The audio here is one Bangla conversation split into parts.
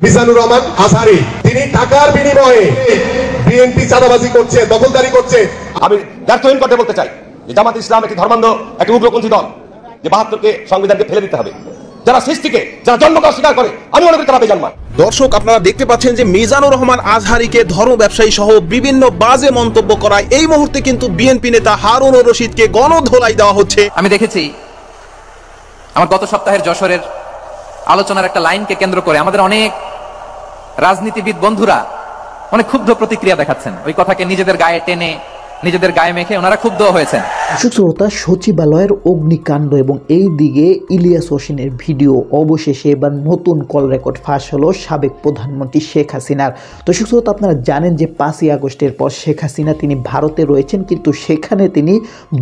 মিজানুর রহমান আজহারী, তিনি টাকার বিনিময়ে বিএনপি চাঁদাবাজি করছে, দখলদারি করছে। আমি ব্যর্থহীন করতে বলতে চাই যে জামাত ইসলাম একটি ধর্মান্ধ, একটি উগ্রপন্থী দল, যে ৭২কে সংবিধানকে ফেলে দিতে হবে। যারা সৃষ্টিকে, যারা জন্মকে অস্বীকার করে, আমি মনে করি তারা বেজন্মা। দর্শক, আপনারা দেখতে পাচ্ছেন যে মিজানুর রহমান আজহারীকে ধর্ম ব্যবসায়ী সহ বিভিন্ন বাজে মন্তব্য করায় এই মুহূর্তে কিন্তু বিএনপি নেতা হারুন রশিদকে গণধোলাই দেওয়া হচ্ছে। আমি দেখেছি আমার গত সপ্তাহের যশোরের আলোচনার একটা লাইনকে কেন্দ্র করে আমাদের অনেক রাজনীতিবিদ বন্ধুরা অনেক ক্ষুব্ধ প্রতিক্রিয়া দেখাচ্ছেন। ওই কথাকে নিজেদের গায়ে টেনে, নিজেদের গায়ে মেখে ওনারা ক্ষুব্ধ হয়েছেন। শ্রোতা, সচিবালয়ের অগ্নিকাণ্ড এবং এই দিকে ইলিয়াস হোসেনের ভিডিও, অবশেষে এবার নতুন কল রেকর্ড ফাঁস হলো সাবেক প্রধানমন্ত্রী শেখ হাসিনার। তো শ্রোতা, আপনারা জানেন যে 5ই আগস্টের পর শেখ হাসিনা তিনি ভারতে রয়েছেন, কিন্তু সেখানে তিনি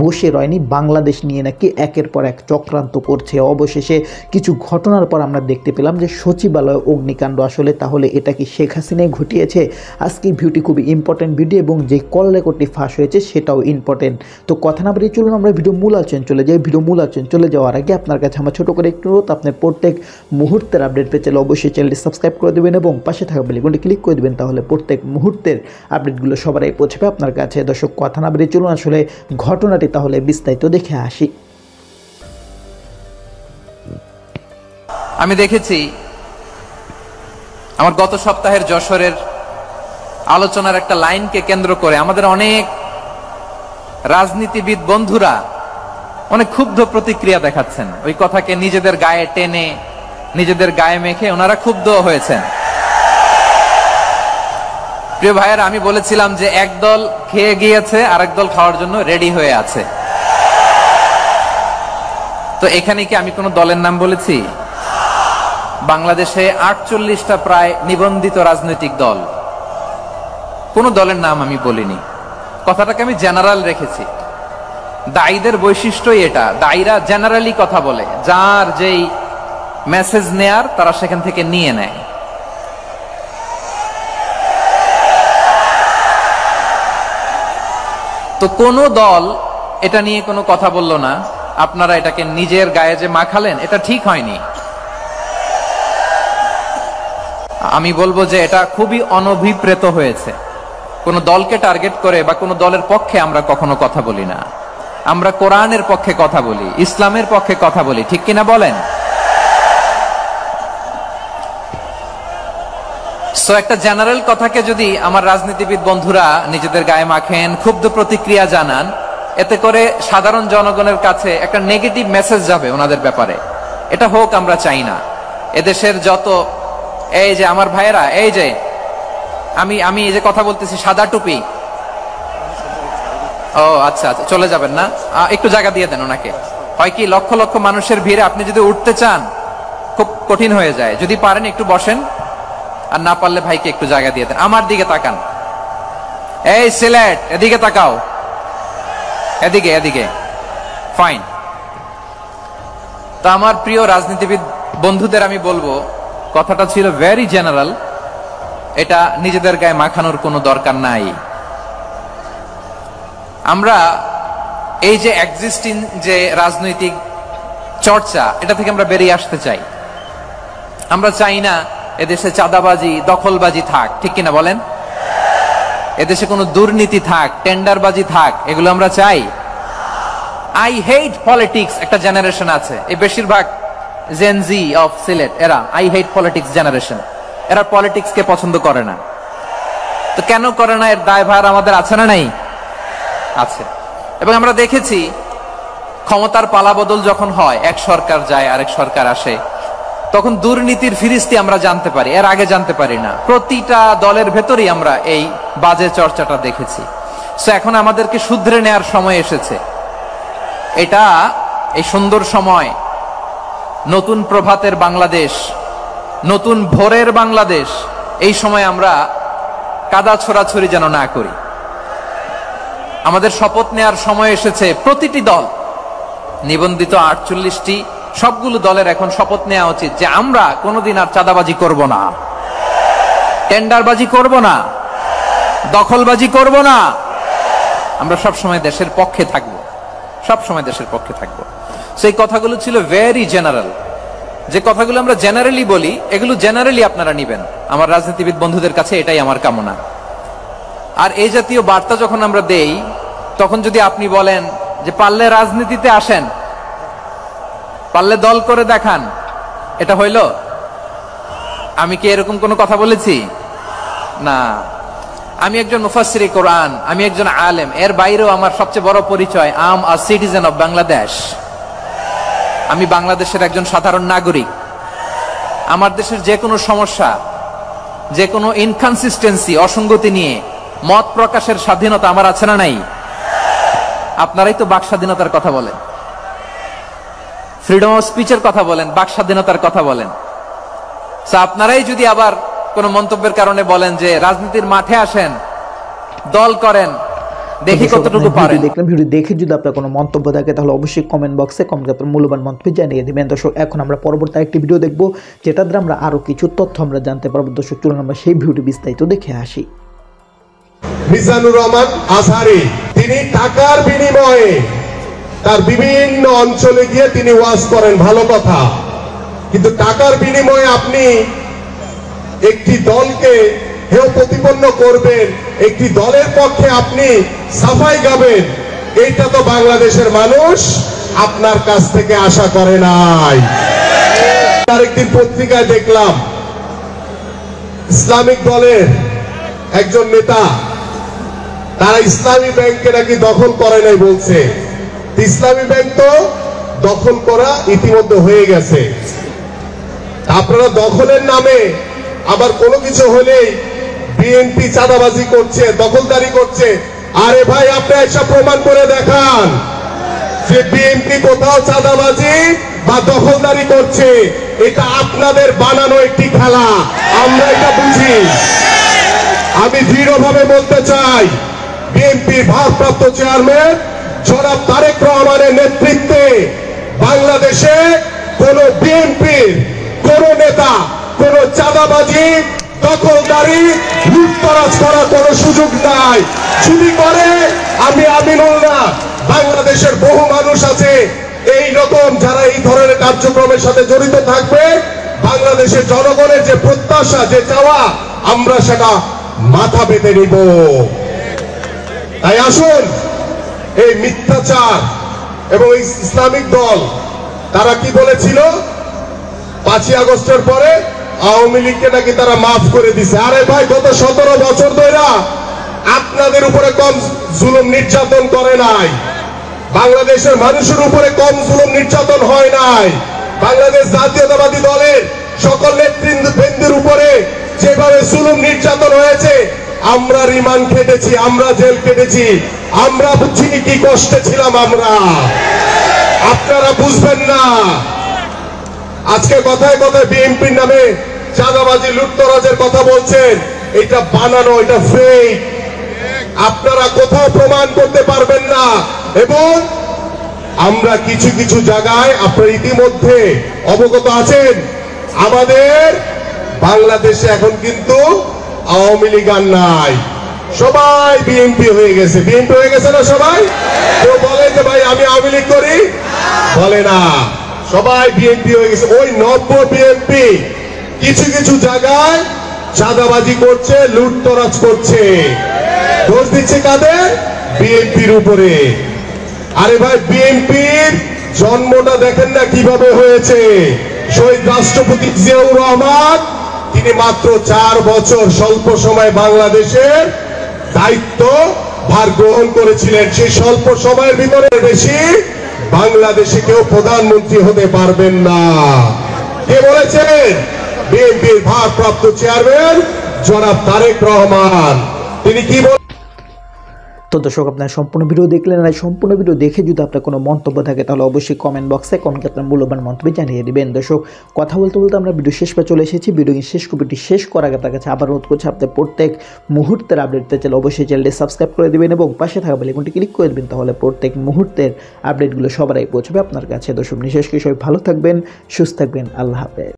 বসে রয়নি, বাংলাদেশ নিয়ে নাকি একের পর এক চক্রান্ত করছে। অবশেষে কিছু ঘটনার পর আমরা দেখতে পেলাম যে সচিবালয় অগ্নিকাণ্ড আসলে তাহলে এটা কি শেখ হাসিনাই ঘটিয়েছে? আজকের ভিডিওটি খুবই ইম্পর্টেন্ট ভিডিও এবং যে কল রেকর্ডটি ফাঁস হয়েছে সেটাও ইম্পর্টেন্ট। তো কথা না বলে চলুন আমরা ভিডিও মূল আলোচনা চলে যাই। ভিডিও মূল আলোচনা চলে যাওয়ার আগে আপনার কাছে আমার ছোট করে একটু অনুরোধ, আপনার প্রত্যেক মুহূর্তের আপডেট পেতে চাইলে অবশ্যই চ্যানেলটি সাবস্ক্রাইব করে দেবেন এবং পাশে থাকা বেল আইকনটি ক্লিক করে দেবেন, তাহলে প্রত্যেক মুহূর্তের আপডেটগুলো সবার আগে পৌঁছবে আপনার কাছে। দর্শক, কথা না বলে চলুন আসলে ঘটনাটি তাহলে বিস্তারিত দেখে আসি। আমি দেখেছি আমার গত সপ্তাহের যশোরের আলোচনার একটা লাইনকে কেন্দ্র করে আমাদের অনেক রাজনীতিবিদ বন্ধুরা অনেক ক্ষুব্ধ প্রতিক্রিয়া দেখাচ্ছেন। ওই কথাকে নিজেদের গায়ে টেনে, নিজেদের গায়ে মেখে ওনারা ক্ষুব্ধ হয়েছেন। প্রিয় ভাইয়েরা, আমি বলেছিলাম যে একদল খেয়ে গিয়েছে, আরেক দল খাওয়ার জন্য রেডি হয়ে আছে। তো এখানে কি আমি কোন দলের নাম বলেছি? বাংলাদেশে 48টা প্রায় নিবন্ধিত রাজনৈতিক দল, কোন দলের নাম আমি বলিনি। কথাটাকে আমি জেনারেল রেখেছি। দায়ীদের বৈশিষ্ট্যই এটা, দায়ীরা জেনারেলি কথা বলে, যার যেই মেসেজ নেয়ার তারা সেখান থেকে নিয়ে নেয়। তো কোন দল এটা নিয়ে কোনো কথা বলল না। আপনারা এটাকে নিজের গায়ে যে মাখালেন, এটা ঠিক হয়নি। আমি বলবো যে এটা খুবই অনভিপ্রেত হয়েছে। কোন দলকে টার্গেট করে বা কোন দলের পক্ষে আমরা কখনো কথা বলি না। আমরা কোরআনের পক্ষে কথা বলি, ইসলামের পক্ষে কথা বলি, ঠিক কিনা বলেন? সো একটা জেনারেল কথাকে যদি আমার রাজনীতিবিদ বন্ধুরা নিজেদের গায়ে মাখেন, ক্ষুব্ধ প্রতিক্রিয়া জানান, এতে করে সাধারণ জনগণের কাছে একটা নেগেটিভ মেসেজ যাবে ওনাদের ব্যাপারে। এটা হোক আমরা চাই না। এদেশের যত এই যে আমার ভাইয়েরা, এই যে আমি এই যে কথা বলতেছি, সাদা টুপি, ও আচ্ছা আচ্ছা, চলে যাবেন না? একটু জায়গা দিয়ে দেন ওনাকে। হয় কি, লক্ষ লক্ষ মানুষের ভিড়ে আপনি যদি উঠতে চান খুব কঠিন হয়ে যায়। যদি পারেন একটু বসেন, আর না পারলে ভাইকে একটু জায়গা দিয়ে দেন। আমার দিকে তাকান, এই সিলেট, এদিকে তাকাও, এদিকে এদিকে, ফাইন। তা আমার প্রিয় রাজনীতিবিদ বন্ধুদের আমি বলবো, কথাটা ছিল ভেরি জেনারেল, এটা নিজেদের গায়ে মাখানোর কোনো দরকার নাই। আমরা এই যে এক্সিস্টিং যে রাজনৈতিক চর্চা, এটা থেকে আমরা বেরিয়ে আসতে চাই। আমরা চাই না এদেশে চাঁদাবাজি, দখলবাজি থাক, ঠিক কিনা বলেন? এদেশে কোনো দুর্নীতি থাক, টেন্ডারবাজি থাক, এগুলো আমরা চাই। আই হেট পলিটিক্স একটা জেনারেশন আছে, এই বেশিরভাগ জেনজি অফ সিলেট, এরা আই হেট পলিটিক্স জেনারেশন। এরা পলিটিক্স কে পছন্দ করে না। তো কেন করে না, এর দায়ভার আমাদের আছে না নাই? আছে। এবং আমরা দেখেছি ক্ষমতার পালাবদল যখন হয়, এক সরকার যায় আরেক সরকার আসে, তখন দুর্নীতির ফিরিস্তি আমরা জানতে পারি, এর আগে জানতে পারি না। প্রতিটা দলের ভেতরেই আমরা এই বাজে চর্চাটা দেখেছি। সো এখন আমাদেরকে শুধরে নেয়ার সময় এসেছে। এটা এই সুন্দর সময়, নতুন প্রভাতের বাংলাদেশ, নতুন ভোরের বাংলাদেশ, এই সময় আমরা কাদা ছোড়াছড়ি যেন না করি। আমাদের শপথ নেয়ার সময় এসেছে। প্রতিটি দল, নিবন্ধিত 48টি, সবগুলো দলের এখন শপথ নেওয়া উচিত যে আমরা কোনোদিন আর চাঁদাবাজি করব না, টেন্ডারবাজি করব না, দখলবাজি করব না। আমরা সবসময় দেশের পক্ষে থাকব, সবসময় দেশের পক্ষে থাকব। সেই কথাগুলো ছিল ভেরি জেনারেল, যে কথাগুলো আমরা জেনারেলি বলি, এগুলো জেনারেলি আপনারা নিবেন। আমার রাজনীতিবিদ বন্ধুদের কাছে এটাই আমার কামনা। আর এই জাতীয় বার্তা যখন আমরা দেই, তখন যদি আপনি বলেন যে পারলে রাজনীতিতে আসেন, পারলে দল করে দেখান, এটা হইল? আমি কি এরকম কোনো কথা বলেছি? না। আমি একজন মুফাসসিরে কোরআন, আমি একজন আলেম, এর বাইরেও আমার সবচেয়ে বড় পরিচয় আম আ সিটিজেন অফ বাংলাদেশ। আমি বাংলাদেশের একজন সাধারণ নাগরিক। আমার দেশের যে কোনো সমস্যা, যে কোনো ইনকনসিস্টেন্সি, অসঙ্গতি নিয়ে মত প্রকাশের স্বাধীনতা আমার আছে না নাই? আপনারাই তো বাক স্বাধীনতার কথা বলেন, ফ্রিডম অফ স্পিচের কথা বলেন, বাক স্বাধীনতার কথা বলেন। আপনারাই যদি আবার কোন মন্তব্যের কারণে বলেন যে রাজনীতির মাঠে আসেন, দল করেন, দেখি কতটুকু পারেন। দেখলাম ভিডিও দেখে যদি আপনার কোনো মন্তব্য থাকে তাহলে অবশ্যই কমেন্ট বক্সে আপনার মূল্যবান মন্তব্য জানিয়ে দিবেন। দর্শক, এখন আমরা পরবর্তী একটি ভিডিও দেখবো, যেটা দ্বারা আমরা আরো কিছু তথ্য আমরা জানতে পারবো। দর্শক, চলুন আমরা সেই ভিডিওটি বিস্তারিত দেখে আসি। মিজানুর রহমান আজহারী, তিনি টাকার বিনিময়ে তার বিভিন্ন অঞ্চলে গিয়ে তিনি ওয়াজ করেন, ভালো কথা, কিন্তু টাকার বিনিময়ে আপনি একটি দলকে হেয় প্রতিপন্ন করবেন, একটি দলের পক্ষে আপনি সাফাই গাবেন, এইটা তো বাংলাদেশের মানুষ আপনার কাছ থেকে আশা করে নাই। আরেকদিন পত্রিকায় দেখলাম ইসলামিক দলের একজন নেতা, তারা ইসলামী ব্যাংকে নাকি দখল করে নাই বলছে। ইসলামী ব্যাংক তো দখল করা ইতিমধ্যে হয়ে গেছে। আপনারা দখলের নামে আবার কোনো কিছু হলেই বিএনপি চাঁদাবাজি করছে, দখলদারি করছে। আরে ভাই, আপনি এসব প্রমাণ করে দেখান যে বিএনপি কোথাও চাঁদাবাজি বা দখলদারি করছে। এটা আপনাদের বানানো একটি খেলা, আমরা এটা বুঝি। আমি দৃঢ়ভাবে বলতে চাই, বিএনপির ভারপ্রাপ্ত চেয়ারম্যান জনাব তারেক রহমানের নেতৃত্বে বাংলাদেশে কোন বিএনপির কোন নেতা কোন চাঁদাবাজি, দখলদারি, লুটতরাজ করার কোন সুযোগ নাই। যদি করে, আমি আমিনুল না, বাংলাদেশের বহু মানুষ আছে এই রকম যারা এই ধরনের কার্যক্রমের সাথে জড়িত থাকবে। বাংলাদেশের জনগণের যে প্রত্যাশা, যে চাওয়া, আমরা সেটা মাথা পেতে নিব। তাই আসুন, এই মিথ্যাচার এবং ইসলামিক দল তারা কি বলেছিল 5ই আগস্টের পরে আওয়ামী লীগকে নাকি তারা মাফ করে দিছে। আরে ভাই, গত 17 বছর ধরে আপনাদের উপরে কম জুলুম নির্যাতন করে নাই, বাংলাদেশের মানুষের উপরে কম জুলুম নির্যাতন হয় নাই। বাংলাদেশ জাতীয়তাবাদী দলের সকল নেতৃবৃন্দের উপরে যেভাবে জুলুম নির্যাতন হয়েছে, আমরা রিমান্ড কেটেছি, আমরা জেল কেটেছি, আমরা বুঝি কি কষ্টে ছিলাম আমরা। আপনারা বুঝবেন না। আজকে কথায় কথায় বিএনপির নামে চাঁদাবাজি, লুটতরাজের কথা বলছেন, এটা বানানো, এটা ফেক। আপনারা কোথাও প্রমাণ করতে পারবেন না। এবং আমরা কিছু কিছু জায়গায়, আপনারা ইতিমধ্যে অবগত আছেন, আমাদের বাংলাদেশে এখন কিন্তু আওয়ামী লীগ আর নাই, সবাই বিএনপি হয়ে গেছে। বিএনপি হয়ে গেছে না সবাই? কেউ বলে যে ভাই আমি আওয়ামী লীগ করি? বলে না, সবাই বিএনপি হয়ে গেছে। ওই নব্য বিএনপি কিছু কিছু জায়গায় চাঁদাবাজি করছে, লুটতরাজ করছে। দোষ দিচ্ছে কাদের? বিএনপির উপরে। আরে ভাই, বিএনপির জন্মটা দেখেন না কিভাবে হয়েছে। শহীদ রাষ্ট্রপতি জিয়াউর রহমান, তিনি মাত্র 4 বছর স্বল্প সময় বাংলাদেশের দায়িত্ব ভার গ্রহণ করেছিলেন। সেই স্বল্প সময়ের ভিতরে বেশি বাংলাদেশে কেউ প্রধানমন্ত্রী হতে পারবেন না। কে বলেছেন? বিএনপির ভারপ্রাপ্ত চেয়ারম্যান জনাব তারেক রহমান। তিনি কি বলেন? তো দর্শক, আপনার সম্পূর্ণ ভিডিও দেখলেন। আর সম্পূর্ণ ভিডিও দেখে যদি আপনার কোনো মন্তব্য থাকে তাহলে অবশ্যই কমেন্ট বক্সে আপনার মূল্যবান মন্তব্য জানিয়ে দিবেন। দর্শক, কথা বলতে বলতে আমরা ভিডিও শেষ পে চলে এসেছি। ভিডিও কপিটি শেষ করার আগে আপনার কাছে আবার অনুরোধ করছি, আপনি প্রত্যেক মুহূর্তের আপডেট পেতে চাইলে অবশ্যই চ্যানেলটি সাবস্ক্রাইব করে দেবেন এবং পাশে থাকা বেল আইকনটি ক্লিক করে দেবেন। তাহলে প্রত্যেক মুহূর্তের আপডেটগুলো সবার আগে পৌঁছবে আপনার কাছে। দর্শক, বিশেষ করে সবাই ভালো থাকবেন, সুস্থ থাকবেন। আল্লাহ হাফেজ।